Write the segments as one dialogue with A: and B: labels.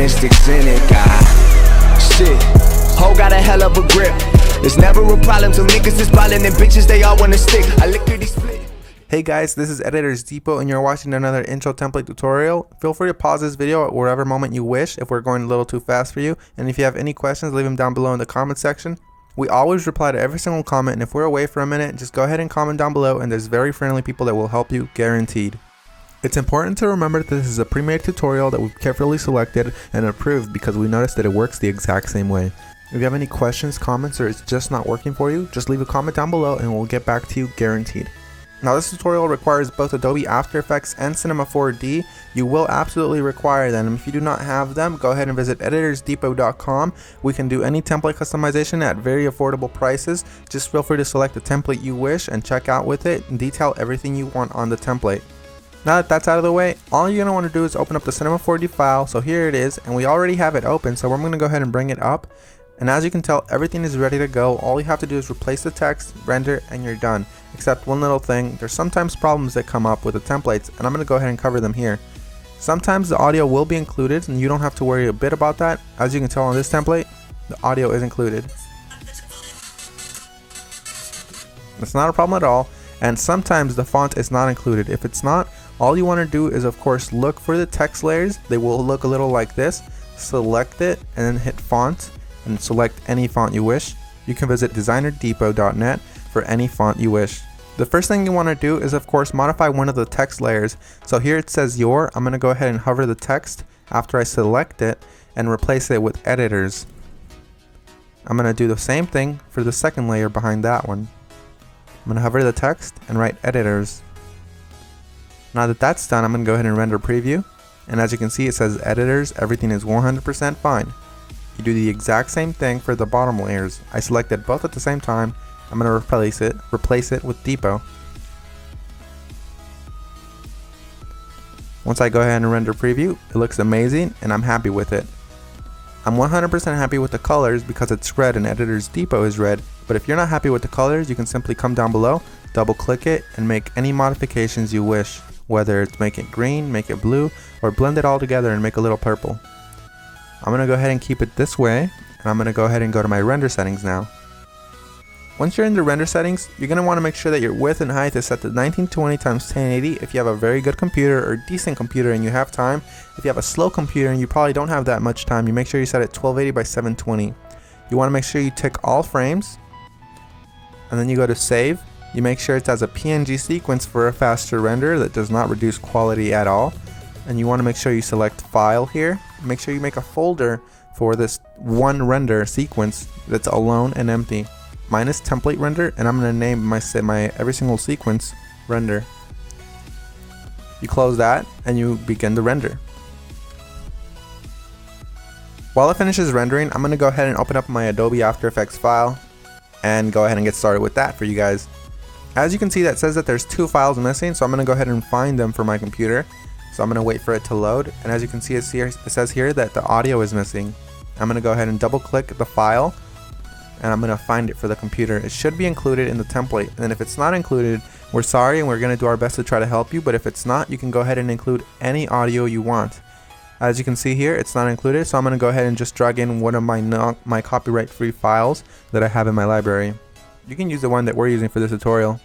A: instincts in it, God. Shit, ho got a hell of a grip. There's never a problem till niggas is ballin' and bitches they all wanna stick. I lickety split.
B: Hey guys, this is Editors Depot and you're watching another intro template tutorial. Feel free to pause this video at whatever moment you wish if we're going a little too fast for you. And if you have any questions, leave them down below in the comment section. We always reply to every single comment, and if we're away for a minute, just go ahead and comment down below and there's very friendly people that will help you, guaranteed. It's important to remember that this is a pre-made tutorial that we've carefully selected and approved because we noticed that it works the exact same way. If you have any questions, comments, or it's just not working for you, just leave a comment down below and we'll get back to you, guaranteed. Now this tutorial requires both Adobe After Effects and Cinema 4D. You will absolutely require them. If you do not have them, go ahead and visit EditorsDepot.com. We can do any template customization at very affordable prices. Just feel free to select the template you wish and check out with it and detail everything you want on the template. Now that that's out of the way, all you're going to want to do is open up the Cinema 4D file. So here it is, and we already have it open, so I'm going to go ahead and bring it up. And as you can tell, everything is ready to go. All you have to do is replace the text, render, and you're done. Except one little thing, there's sometimes problems that come up with the templates, and I'm going to go ahead and cover them here. Sometimes the audio will be included, and you don't have to worry a bit about that. As you can tell on this template, the audio is included. It's not a problem at all, and sometimes the font is not included. If it's not, all you want to do is of course look for the text layers. They will look a little like this. Select it, and then hit font, and select any font you wish. You can visit designerdepot.net for any font you wish. The first thing you want to do is of course modify one of the text layers. So here it says your. I'm going to go ahead and hover the text after I select it and replace it with editors. I'm going to do the same thing for the second layer behind that one. I'm going to hover the text and write editors. Now that that's done, I'm going to go ahead and render preview. And as you can see, it says editors, everything is 100% fine. You do the exact same thing for the bottom layers. I selected both at the same time. I'm going to replace it with Depot. Once I go ahead and render preview, it looks amazing and I'm happy with it. I'm 100% happy with the colors because it's red and Editors Depot is red, but if you're not happy with the colors, you can simply come down below, double click it, and make any modifications you wish, whether it's make it green, make it blue, or blend it all together and make a little purple. I'm going to go ahead and keep it this way, and I'm going to go ahead and go to my render settings now. Once you're in the render settings, you're going to want to make sure that your width and height is set to 1920 x 1080 if you have a very good computer or decent computer and you have time. If you have a slow computer and you probably don't have that much time, you make sure you set it 1280 by 720. You want to make sure you tick all frames, and then you go to save. You make sure it's as a PNG sequence for a faster render that does not reduce quality at all. And you want to make sure you select file here. Make sure you make a folder for this one render sequence that's alone and empty. Mine is template render, and I'm going to name my every single sequence render. You close that and you begin the render. While it finishes rendering, I'm going to go ahead and open up my Adobe After Effects file and go ahead and get started with that for you guys. As you can see, that says that there's two files missing, so I'm going to go ahead and find them for my computer. So I'm going to wait for it to load, and as you can see, it says here that the audio is missing. I'm going to go ahead and double click the file, and I'm going to find it for the computer. It should be included in the template, and if it's not included, we're sorry and we're going to do our best to try to help you, but if it's not, you can go ahead and include any audio you want. As you can see here, it's not included, so I'm going to go ahead and just drag in one of my copyright-free files that I have in my library. You can use the one that we're using for this tutorial.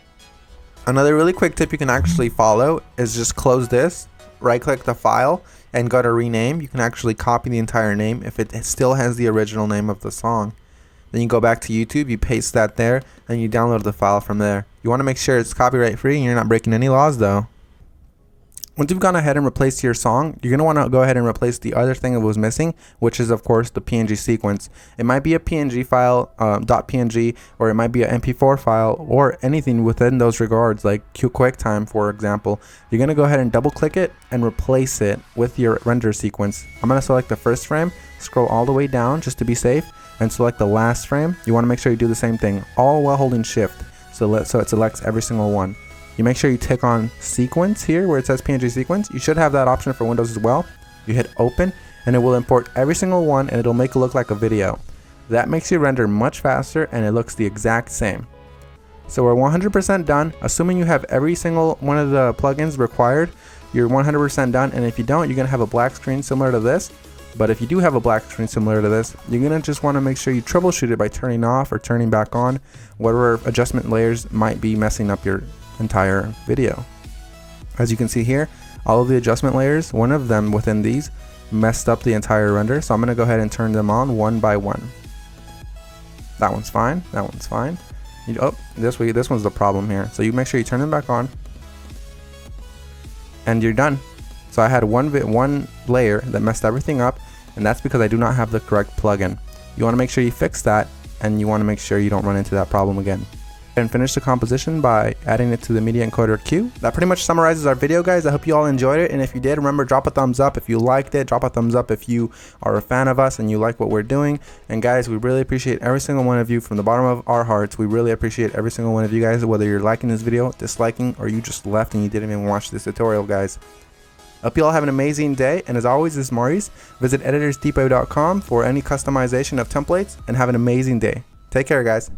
B: Another really quick tip you can actually follow is just close this, right click the file, and go to rename. You can actually copy the entire name if it still has the original name of the song. Then you go back to YouTube, you paste that there, and you download the file from there. You want to make sure it's copyright free and you're not breaking any laws though. Once you've gone ahead and replaced your song, you're going to want to go ahead and replace the other thing that was missing, which is of course the PNG sequence. It might be a PNG file, .png, or it might be an MP4 file, or anything within those regards, like QuickTime for example. You're going to go ahead and double click it and replace it with your render sequence. I'm going to select the first frame, scroll all the way down just to be safe, and select the last frame. You want to make sure you do the same thing, all while holding shift, so it selects every single one. You make sure you tick on sequence here where it says PNG sequence. You should have that option for Windows as well. You hit open and it will import every single one and it'll make it look like a video. That makes your render much faster and it looks the exact same. So we're 100% done. Assuming you have every single one of the plugins required, you're 100% done, and if you don't, you're going to have a black screen similar to this. But if you do have a black screen similar to this, you're gonna just want to make sure you troubleshoot it by turning off or turning back on whatever adjustment layers might be messing up your entire video. As you can see here, all of the adjustment layers, one of them within these messed up the entire render, so I'm gonna go ahead and turn them on one by one. That one's fine, that one's fine. Oh, this one's the problem here. So you make sure you turn them back on and you're done. So I had one layer that messed everything up, and that's because I do not have the correct plugin. You want to make sure you fix that, and you want to make sure you don't run into that problem again. And finish the composition by adding it to the media encoder queue. That pretty much summarizes our video, guys. I hope you all enjoyed it, and if you did, remember, drop a thumbs up if you liked it. Drop a thumbs up if you are a fan of us and you like what we're doing. And guys, we really appreciate every single one of you from the bottom of our hearts. We really appreciate every single one of you guys, whether you're liking this video, disliking, or you just left and you didn't even watch this tutorial, guys. Hope you all have an amazing day, and as always, this is Maurice. Visit EditorsDepot.com for any customization of templates, and have an amazing day. Take care, guys.